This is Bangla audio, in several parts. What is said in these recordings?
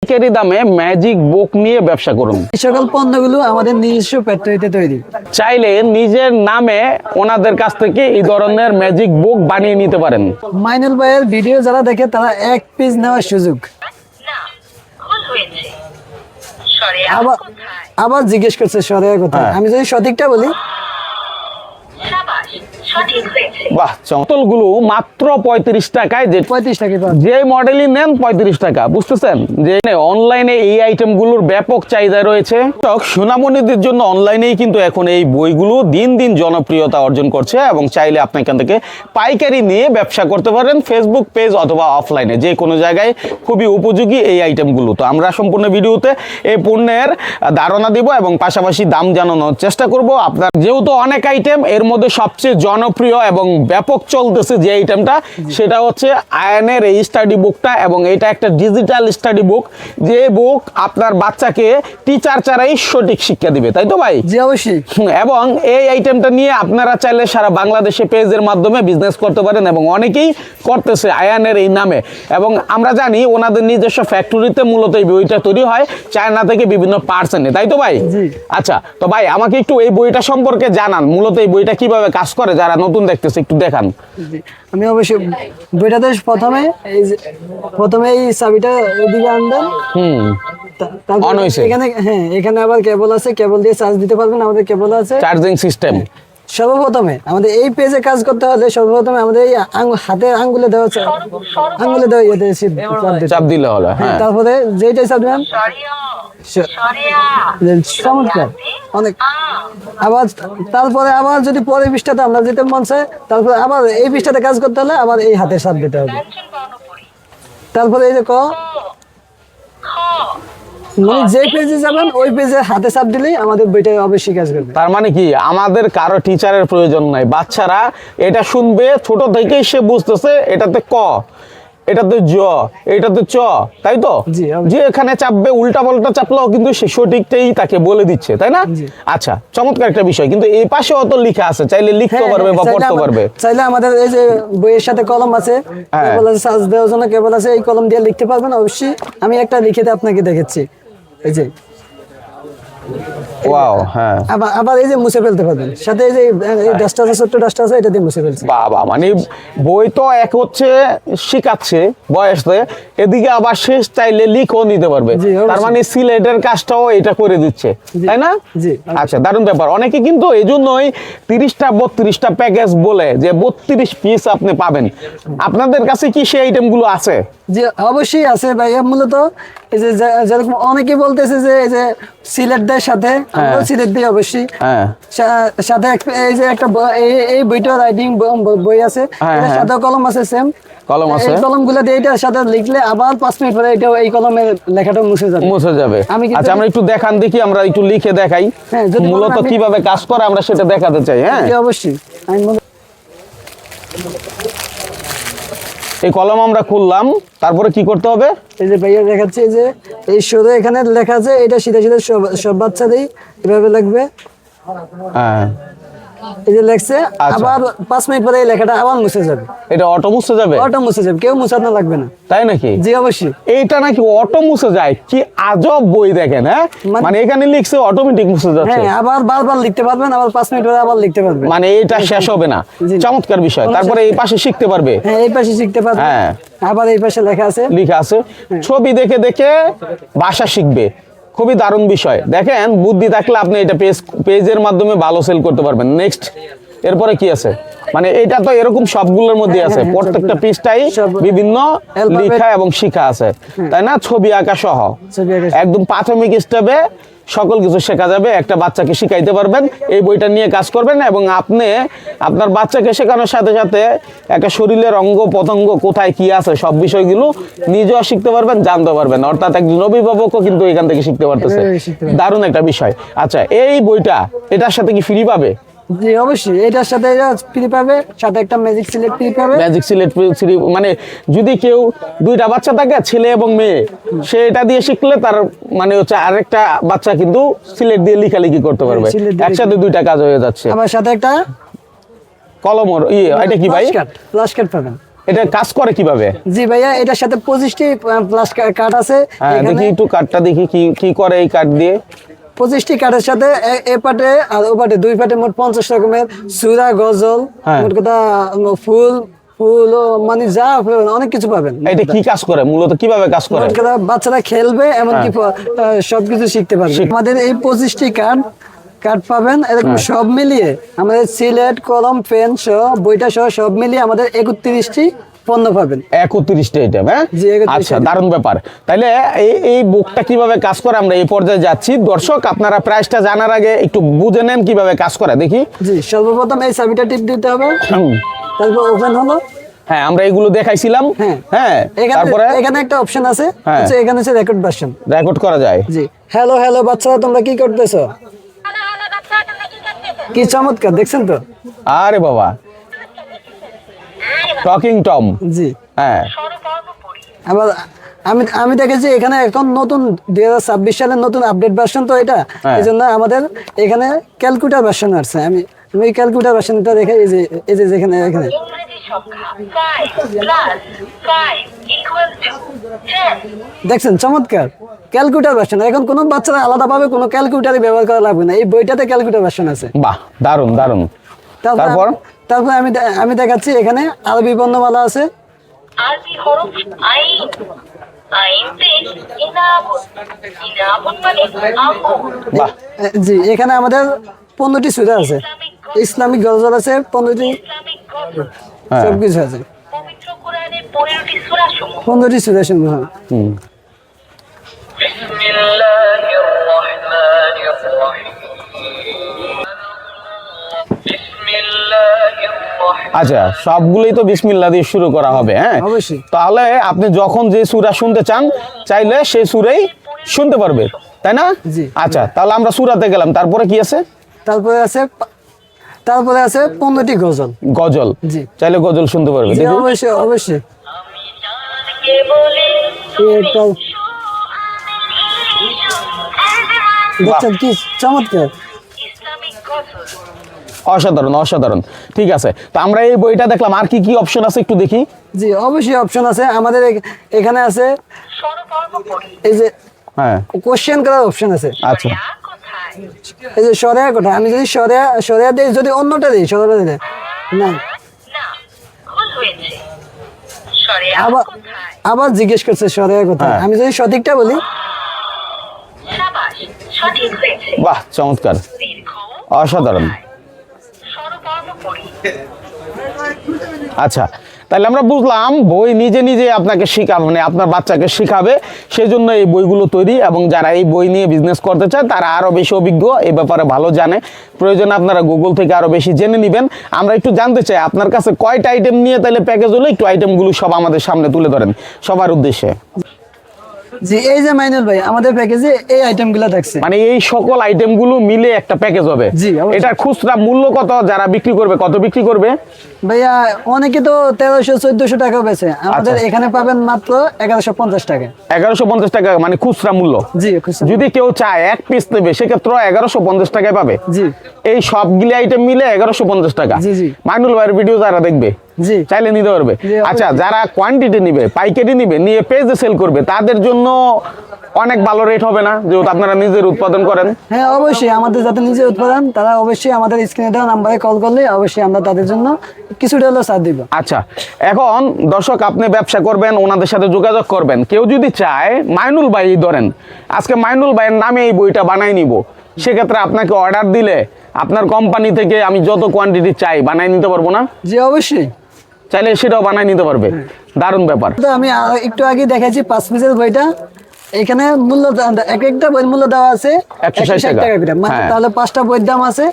পাইকারি দামে ম্যাজিক বুক নিয়ে ব্যবসা করুন। এই সকল পণ্যগুলো আমাদের নিজস্ব ফ্যাক্টরিতে তৈরি। চাইলে নিজের নামে ওনাদের কাছ থেকে এই ধরনের ম্যাজিক বুক বানিয়ে নিতে পারেন। মাইনুল ভাইয়ের ভিডিও যারা দেখে তারা এক পিস নেওয়ার সুযোগ। আবার জিজ্ঞেস করছে সরেয়া কোথায়। আমি যদি সঠিকটা বলি, বাহ, বোতলগুলো মাত্র 35 টাকায়, 35 টাকা। যে মডেলই নেন 35 টাকা। বুঝতেছেন যে অনলাইনে এই আইটেমগুলোর ব্যাপক চাহিদা রয়েছে। সোনামণিদের জন্য অনলাইনেই কিন্তু এখন এই বইগুলো দিন দিন জনপ্রিয়তা অর্জন করছে এবং চাইলে আপনি এখান থেকে পাইকারি নিয়ে ব্যবসা করতে পারেন ফেসবুক পেজ অথবা অফলাইনে, যে কোনো জায়গায় খুবই উপযোগী এই আইটেমগুলো। তো আমরা সম্পূর্ণ ভিডিওতে এই পণ্যের ধারণা দিব এবং পাশাপাশি দাম জানানোর চেষ্টা করব। আপনার যেহেতু অনেক আইটেম, এর মধ্যে সবচেয়ে জনপ্রিয় এবং ব্যাপক চলতেছে যে আইটেমটা, সেটা হচ্ছে আয়নের এই স্টাডি বুকটা। এবং এটা একটা ডিজিটাল স্টাডি বুক, যে বুক আপনার বাচ্চাকে টিচার ছাড়াই সঠিক শিক্ষা দিবে, তাই তো ভাই? জি অবশ্যই। এবং এই আইটেমটা নিয়ে আপনারা চাইলে সারা বাংলাদেশে পেজের মাধ্যমে বিজনেস করতে পারেন এবং অনেকেই করতেছে আয়ানের এই নামে। এবং আমরা জানি ওনাদের নিজস্ব ফ্যাক্টরিতে মূলত এই বইটা তৈরি হয় চায়না থেকে বিভিন্ন পার্সেন্টে, তাই তো ভাই? আচ্ছা, তো ভাই আমাকে একটু এই বইটা সম্পর্কে জানান, মূলত এই বইটা কিভাবে কাজ করে, যারা নতুন দেখতেছে একটু দেখান। আমি অবশ্যই বইটাতে প্রথমে এই চাবিটা এদিকে আনবেন। এখানে আবার কেবল আছে, কেবল দিয়ে চার্জ দিতে পারবেন। আমাদের কেবল আছে, চার্জিং সিস্টেম। সর্বপ্রথমে আমাদের এই পেজে কাজ করতে হলে সর্বপ্রথমে আমাদের এই হাতের আঙ্গুলে দেওয়া চাপ দিলে হলো। তারপরে যেটাই চাপ দেবেন চমৎকার অনেক। আবার তারপরে আবার যদি পরের পৃষ্ঠাতে আমরা যেতে মন চায়, তারপরে আবার এই পৃষ্ঠাতে কাজ করতে হলে আবার এই হাতে চাপ দিতে হবে। তারপরে এই যে মানে যে পেজে যাবেন ওই পেজে হাতে চাপ দিলেই আমাদের বইটা অবশ্যই কাজ করবে। তার মানে কি আমাদের কারো টিচারের প্রয়োজন নাই, বাচ্চারা এটা শুনবে, ছোট থেকেই সে বুঝতেছে এটাতে ক, এটাতে জ, এটাতে চ, তাই তো? যে এখানে চাপবে, উল্টা পাল্টা চাপলেও কিন্তু সে সঠিকটাই তাকে বলে দিচ্ছে, তাই না? আচ্ছা, চমৎকার একটা বিষয়। কিন্তু এই পাশেও তো লেখা আছে, চাইলে লিখতে পারবে বা পড়তে পারবে। চাইলে আমাদের এই যে বইয়ের সাথে কলম আছে, কেবল আছে সার্চ দেওয়ার জন্য, কেবল আছে, এই কলম দিয়ে লিখতে পারবেন অবশ্যই। আমি একটা লিখে আপনাকে দেখাচ্ছি, এই যে ওয়াও। হ্যাঁ, আবার এই যে মুছে ফেলতে পারবেন, সাথে এই যে ডাস্টার আছে, ছোট্ট ডাস্টার আছে, এটা দিয়ে মুছে ফেলছি। বাবা, মানে বই তো এক হচ্ছে শিখাচ্ছে বয়সে, এদিকে আবার শেষ চাইলে লিখও নিতে পারবে। তার মানে সিলেটের কাজটাও এটা করে দিচ্ছে, তাই না? আচ্ছা, দারুণ ব্যাপার। অনেকে কিন্তু এই জন্যই 30টা 32টা প্যাকেজ বলে যে 32 পিস আপনি পাবেন। আপনাদের কাছে কি সেই আইটেমগুলো আছে? জি অবশ্যই আছে ভাই। মূলত এই যে যেরকম অনেকে বলতেছে যে এই যে সিলেট দেয় সাথে, আমরাও সিলেট দিই অবশ্যই। সাথে এই যে একটা এই বইটা রাইটিং বই আছে, এর সাথে কলম আছে, সেম কলম আছে। এই কলমগুলো দিয়ে এটার সাথে লিখলে আবার 5 মিনিট পরে এটা এই কলমের লেখাটা মুছে যাবে। আচ্ছা, আমরা একটু দেখান দেখি, আমরা একটু লিখে দেখাই মূলত কিভাবে কাজ করে, আমরা সেটা দেখাতে চাই। হ্যাঁ অবশ্যই। এই কলম আমরা খুললাম, তারপরে কি করতে হবে? এই যে ভাইয়া দেখাচ্ছে যে এই শুধু এখানে লেখা আছে, এটা সিধা সিধা সব বাচ্চাদেরই এভাবে লিখবে। হ্যাঁ, এই যে লেখছে, আবার 5 মিনিট পরে এই লেখাটা আবার মুছে যাবে। এটা অটো মুছে যাবে? অটো মুছে যাবে, কেউ মুছানো লাগবে না। তাই নাকি? জি অবশ্যই। এইটা নাকি অটো মুছে যায়? কি আজব বই দেখেন। হ্যাঁ, মানে এখানে লিখছে অটোমেটিক মুছে যাচ্ছে। হ্যাঁ, আবার বারবার লিখতে পারবেন, আবার 5 মিনিট পরে আবার লিখতে পারবেন। মানে এটা শেষ হবে না। চমৎকার বিষয়। তারপরে এই পাশে শিখতে পারবে। হ্যাঁ, এই পাশে শিখতে পারবে। হ্যাঁ, আবার এই পাশে লেখা আছে, ছবি দেখে দেখে ভাষা শিখবে। খুবই দারুণ বিষয়। দেখেন, বুদ্ধি থাকলে আপনি এটা পেজের মাধ্যমে ভালো সেল করতে পারবেন। নেক্সট, এরপরে কি আছে? মানে এটা তো এরকম সবগুলোর মধ্যে আছে, প্রত্যেকটা পৃষ্ঠায় বিভিন্ন লেখা এবং শিখা আছে, তাই না? ছবি আঁকা সহ একদম প্রাথমিক স্টেপে সকল কিছু শেখা যাবে। একটা বাচ্চাকে শিখাইতে পারবেন, এই বইটা নিয়ে কাজ করবেন এবং আপনি আপনার বাচ্চাকে শেখানোর সাথে সাথে একটা শরীরের অঙ্গ প্রত্যঙ্গ কোথায় কি আছে সব বিষয়গুলো নিজেও শিখতে পারবেন, জানতে পারবেন। অর্থাৎ একজন অভিভাবকও কিন্তু এখান থেকে শিখতে পারতেছে। দারুণ একটা বিষয়। আচ্ছা, এই বইটা এটার সাথে কি ফ্রি পাবে? জি অবশ্যই, এটার সাথে ফ্রি পাবে, সাথে একটা ম্যাজিক সিলেট ফ্রি পাবে। ম্যাজিক সিলেট ফ্রি মানে যদি কেউ 2টা বাচ্চা থাকে, ছেলে এবং মেয়ে, সে এটা দিয়ে শিখলে তার মানে হচ্ছে আরেকটা বাচ্চা কিন্তু সিলেট দিয়ে লেখালেখি করতে পারবে। একসাথে 2টা কাজ হয়ে যাচ্ছে। আমার সাথে একটা কলম, এটা কি ভাই? ফ্ল্যাশ কার্ড পাবেন। এটা কাজ করে কিভাবে? জি ভাইয়া, এটার সাথে 25টি প্লাস কার্ড আছে। হ্যাঁ, দেখি একটু কার্ডটা দেখি কি করে এই কার্ড দিয়ে। 25টি কার্ডের সাথে এ পাটে আর ও পাটে, দুই পাটে মোট 50 রকমের সূরা, গজল, মোট কথা ফুল ফুল মানে যা অনেক কিছু পাবেন। এটা কি কাজ করে মূলত, কিভাবে কাজ করে? মোট কথা বাচ্চারা খেলবে, এমনকি সবকিছু শিখতে পারবে। আমাদের এই 25টি কার্ড পাবেন এরকম সব মিলিয়ে, আমাদের সিলেট, কলম, পেন সহ, বইটা সহ সব মিলিয়ে আমাদের 31টি পণ্য পাবেন। 31টা আইটেম। হ্যাঁ, জি, 31টা আচ্ছা, দারুণ ব্যাপার। তাইলে এই বুকটা কিভাবে কাজ করে আমরা এই পর্যায়ে যাচ্ছি। দর্শক, আপনারা প্রাইসটা জানার আগে একটু বুঝে নেন কিভাবে কাজ করে দেখি। জি, সর্বপ্রথম এই চাবিটা টিপ দিতে হবে, তারপর ওপেন হলো। হ্যাঁ, আমরা এগুলো দেখাইছিলাম। হ্যাঁ, তারপরে এখানে একটা অপশন আছে, হ্যাঁ, এখানে হচ্ছে রেকর্ড ভার্সন, রেকর্ড করা যায়। জি, হ্যালো হ্যালো বাচ্চারা তোমরা কি করতেছো, কি চমৎকার দেখছেন তো। আরে বাবা, টকিং টম। জি, হ্যাঁ, আবার আমি দেখেছি এখানে এখন নতুন 2026 সালের নতুন আপডেট ভার্সন তো এটা, এই জন্য আমাদের এখানে ক্যালকুলেটর ভার্সন আসছে। আমি ক্যালকুলেটর ভার্সনটা দেখে এই যে এখানে দেখছেন চমৎকার ক্যালকুলেটর ভার্সন। এখন কোনো বাচ্চারা আলাদাভাবে কোনো ক্যালকুলেটরই ব্যবহার করা লাগবে না, এই বইটাতে ক্যালকুলেটর ভার্সন আছে। বাহ, দারুণ দারুণ। তারপর আমি দেখাচ্ছি এখানে আরবি বর্ণমালা আছে। আরবি হরফ আইন, আইনতে ইনাবুন, ইনাবুন মানে আম্বুন। বাহ, জি, এখানে আমাদের 15টি সূরা আছে, ইসলামিক গজল আছে 15টি, ইসলামিক গজল, সবকিছু আছে। পবিত্র কোরআনের 15টি সূরা সমূহ। 15টি সূরা সমূহ। বিসমিল্লাহির রহমানির রহিম। বিসমিল্লাহির রহমানির। আচ্ছা, সবগুলোই তো বিসমিল্লাহ দিয়ে শুরু করা হবে। হ্যাঁ, অবশ্যই। তাহলে আপনি যখন যে সূরা শুনতে চান চাইলে সেই সূরাই শুনতে পারবে, তাই না? জি। আচ্ছা, তাহলে আমরা সূরাতে গেলাম, তারপরে কি আছে? তারপরে আছে 15টি গজল। গজল। জি, চাইলে গজল শুনতে পারবে। জি, দেখুন। অবশ্যই অবশ্যই। আমি জানকে বলি দেখছেন কি চমৎকার। ইসলামিক গজল। অসাধারণ অসাধারণ। ঠিক আছে, তো আমরা এই বইটা দেখলাম, আর কি কি অপশন আছে একটু দেখি। জি, অবশ্যই অপশন আছে আমাদের এখানে আছে স্বরবর্ণ পড়ি। এই যে হ্যাঁ, কোশ্চেন করার অপশন আছে। আচ্ছা, কোথায়? এই যে সরেয়া কোথায়, আমি যদি সরেয়া দিই, যদি অন্যটা দিই সরেয়া দিলে না, না, ভুল হয়েছে। সরিয়া আবার কোথায়? আবার জিজ্ঞেস করছে সরেয়া কোথায়, হ্যাঁ। আমি যদি সঠিকটা বলি শাবাশ, সঠিক হয়েছে। বাহ, চমৎকার, দীর্ঘ অসাধারণ। স্বরবর্ণ পড়ি। আচ্ছা, তাহলে আমরা বুঝলাম বই নিজে নিজে আপনাকে শেখাবে, মানে আপনার বাচ্চাকে শেখাবে, সেই জন্য এই বইগুলো তৈরি। এবং যারা এই বই নিয়ে বিজনেস করতে চায় তারা আরও বেশি অভিজ্ঞ, এই ব্যাপারে ভালো জানে। প্রয়োজনে আপনারা গুগল থেকে আরও বেশি জেনে নেবেন। আমরা একটু জানতে চাই আপনার কাছে কয়টা আইটেম নিয়ে তাহলে প্যাকেজ হলো, একটু আইটেমগুলো সব আমাদের সামনে তুলে ধরেন সবার উদ্দেশ্যে। জি, এই যে মাইনুল ভাই আমাদের প্যাকেজে এই আইটেমগুলো থাকছে, মানে এই সকল আইটেমগুলো মিলে একটা প্যাকেজ হবে। জি, অবশ্যই। এটার খুচরা মূল্য কত? যারা বিক্রি করবে কত বিক্রি করবে? ভাইয়া অনেকে তো 1300-1400 টাকা বেচে, আমাদের আচ্ছা। এখানে পাবেন মাত্র 1150 টাকা। 1150 টাকা মানে খুচরা মূল্য। জি, খুচরা। যদি কেউ চায় এক পিস নেবে সেক্ষেত্রে 1150 টাকায় পাবে। জি, এই সবগুলি আইটেম মিলে 1150 টাকা। জি, জি। মাইনুল ভাইয়ের ভিডিও যারা দেখবে জি, চাইলে নিতে পারবে। জি, আচ্ছা, অবশ্যই। যারা কোয়ান্টিটি নিবে, পাইকারি নিবে, নিয়ে পেজে সেল করবে, তাদের জন্য অনেক ভালো রেট হবে না, যেহেতু আপনারা নিজের উৎপাদন করেন? হ্যাঁ, অবশ্যই। আমাদের যাতে নিজে উৎপাদন, তারা অবশ্যই আমাদের স্ক্রিনে দেওয়া নাম্বারে কল করলে অবশ্যই আমরা তাদের জন্য কিছুটা হলেও ছাড় দিব। আচ্ছা, এখন দর্শক, আপনি ব্যবসা করবেন, ওনাদের সাথে যোগাযোগ করবেন। কেউ যদি চায় মাইনুল ভাই ধরেন আজকে মাইনুল ভাইয়ের নামে এই বইটা বানাই নিব, সেক্ষেত্রে আপনাকে অর্ডার দিলে আপনার কোম্পানি থেকে আমি যত কোয়ান্টিটি চাই বানাই নিতে পারবো না? জি, অবশ্যই। চাইলে সেটাও বানাই নিতে পারবে। দারুণ ব্যাপার। তো আমি একটু আগে দেখাচ্ছি 5 পিসের বইটা, এখানে মূল্য এক একটা বইয়ের মূল্য দেওয়া আছে 160 টাকা করে, মানে হ্যাঁ। তাহলে 5টা বইয়ের দাম আছে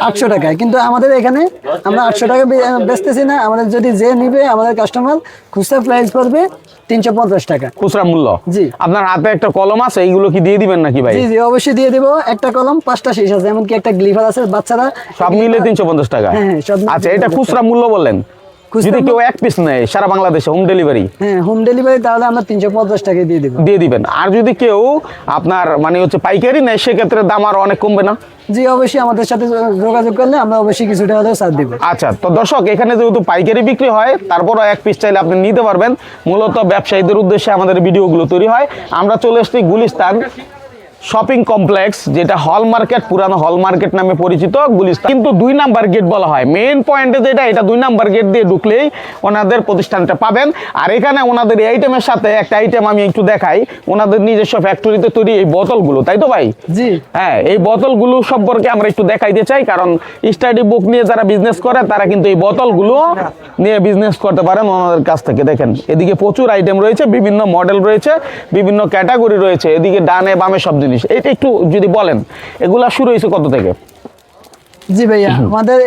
800 টাকায়। কিন্তু আমাদের এখানে আমরা 800 টাকা বেচতেছি না, আমাদের যদি যে নিবে আমাদের কাস্টমার খুচরা প্রাইস পড়বে 350 টাকা খুচরা মূল্য। জি। আপনার হাতে একটা কলম আছে, এইগুলো কি দিয়ে দিবেন নাকি ভাই? জি, জি, অবশ্যই দিয়ে দিব। একটা কলম 5টা শীষ আছে, এমনকি একটা গ্লিভার আছে, বাচ্চারা সব মিলে 350 টাকা। হ্যাঁ, হ্যাঁ, সব মিলে আচ্ছা, এটা 350 খুচরা মূল্য বললেন। যদি কেউ এক পিস নেয় সারা বাংলাদেশে হোম ডেলিভারি হ্যাঁ, হোম ডেলিভারি তাহলে আমরা 350 টাকায় দিয়ে দেবো। দিয়ে দিবেন। আর যদি কেউ আপনার মানে হচ্ছে পাইকারি নেয় সেক্ষেত্রে দাম আরো অনেক কমবে না? জি অবশ্যই, আমাদের সাথে যোগাযোগ করলে আমরা অবশ্যই কিছুটা হলেও ছাড় দিব। আচ্ছা, তো দর্শক এখানে যেহেতু পাইকারি বিক্রি হয়, তারপরও এক পিস চাইলে আপনি নিতে পারবেন। মূলত ব্যবসায়ীদের উদ্দেশ্যে আমাদের ভিডিওগুলো তৈরি হয়। আমরা চলে এসেছি গুলিস্তান শপিং কমপ্লেক্স, যেটা হল মার্কেট, পুরানো হল মার্কেট নামে পরিচিত গুলিস্তান, কিন্তু 2 নাম্বার গেট বলা হয়। মেইন পয়েন্টে যেটা, এটা 2 নাম্বার গেট দিয়ে ঢুকলেই ওনাদের প্রতিষ্ঠানটা পাবেন। আর এখানে ওনাদের এই আইটেমের সাথে একটা আইটেম আমি একটু দেখাই, ওনাদের নিজস্ব ফ্যাক্টরিতে তৈরি এই বোতলগুলো, তাই তো ভাই? জি হ্যাঁ, এই বোতলগুলো সম্পর্কে আমরা একটু দেখাইতে চাই, কারণ স্টাডি বুক নিয়ে যারা বিজনেস করে তারা কিন্তু এই বোতলগুলো নিয়ে বিজনেস করতে পারেন ওনাদের কাছ থেকে। দেখেন এদিকে প্রচুর আইটেম রয়েছে, বিভিন্ন মডেল রয়েছে, বিভিন্ন ক্যাটাগরি রয়েছে, এদিকে ডানে বামে সব জিনিস। এটা একটু যদি বলেন, এগুলা শুরু হয়েছে কত থেকে? জি ভাইয়া, আমাদের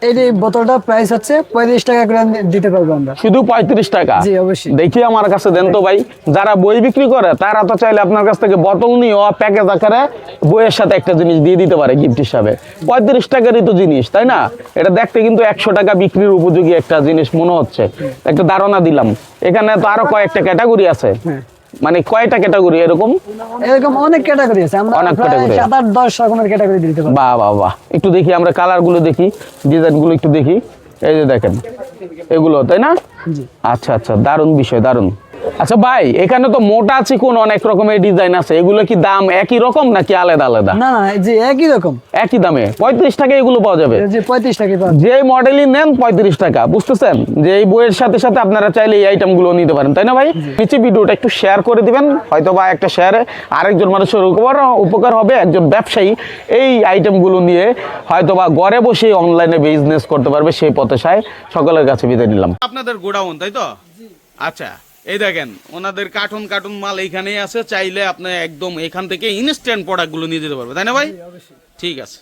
এই বোতলটা প্রাইস হচ্ছে 35 টাকা করে দিতে পারবো আমরা। শুধু 35 টাকা? জি অবশ্যই। দেখি আমার কাছে দেন তো ভাই। যারা বই বিক্রি করে তারা তো চাইলে আপনার কাছ থেকে বোতল নিয়ে প্যাকেজ আকারে বইয়ের সাথে একটা জিনিস দিয়ে দিতে পারে গিফট হিসাবে। 35 টাকারই তো জিনিস, তাই না? এটা দেখতে কিন্তু 100 টাকা বিক্রির উপযোগী একটা জিনিস মনে হচ্ছে। একটা ধারণা দিলাম। এখানে তো আরো কয়েকটা ক্যাটাগরি আছে, মানে কয়টা ক্যাটাগরি এরকম? এরকম অনেক ক্যাটাগরি আছে, আমরা অনেক প্রায় category। 7-8-10 রকমের ক্যাটাগরি দিতে পারবো। বাহ বাহ বাহ, একটু দেখি আমরা কালার গুলো দেখি, ডিজাইন গুলো একটু দেখি। এই যে দেখেন এগুলো, তাই না? আচ্ছা আচ্ছা, দারুণ বিষয়, দারুণ। আচ্ছা ভাই, এখানে তো মোটা চিকন অনেক রকমের ডিজাইন আছে, এগুলো কি দাম একই রকম নাকি আলাদা আলাদা? না না, জি একই রকম, একই দামে 35 টাকা এগুলো পাওয়া যাবে? জি 35 টাকায় পাবেন। যে মডেলই নেন 35 টাকা, বুঝতেছেন? যে এই বইয়ের সাথে সাথে আপনারা চাইলে এই আইটেম গুলো নিতে পারেন, তাই না ভাই? নিচে ভিডিওটা একটু শেয়ার করে দিবেন, হয়তো বা একটা শেয়ারে আরেকজন মানুষের উপকার হবে। একজন ব্যবসায়ী এই আইটেম গুলো নিয়ে হয়তো বা ঘরে বসে অনলাইনে বিজনেস করতে পারবে, সেই প্রত্যাশায় সকলের কাছে বিদায় নিলাম। আপনাদের গোডাউন, তাই তো? আচ্ছা, এই দেখেন ওনাদের কার্টুন কার্টুন মাল এইখানেই আছে, চাইলে আপনি একদম এখান থেকে ইনস্ট্যান্ট প্রোডাক্টগুলো নিয়ে যেতে পারবে, তাই না ভাই? ঠিক আছে।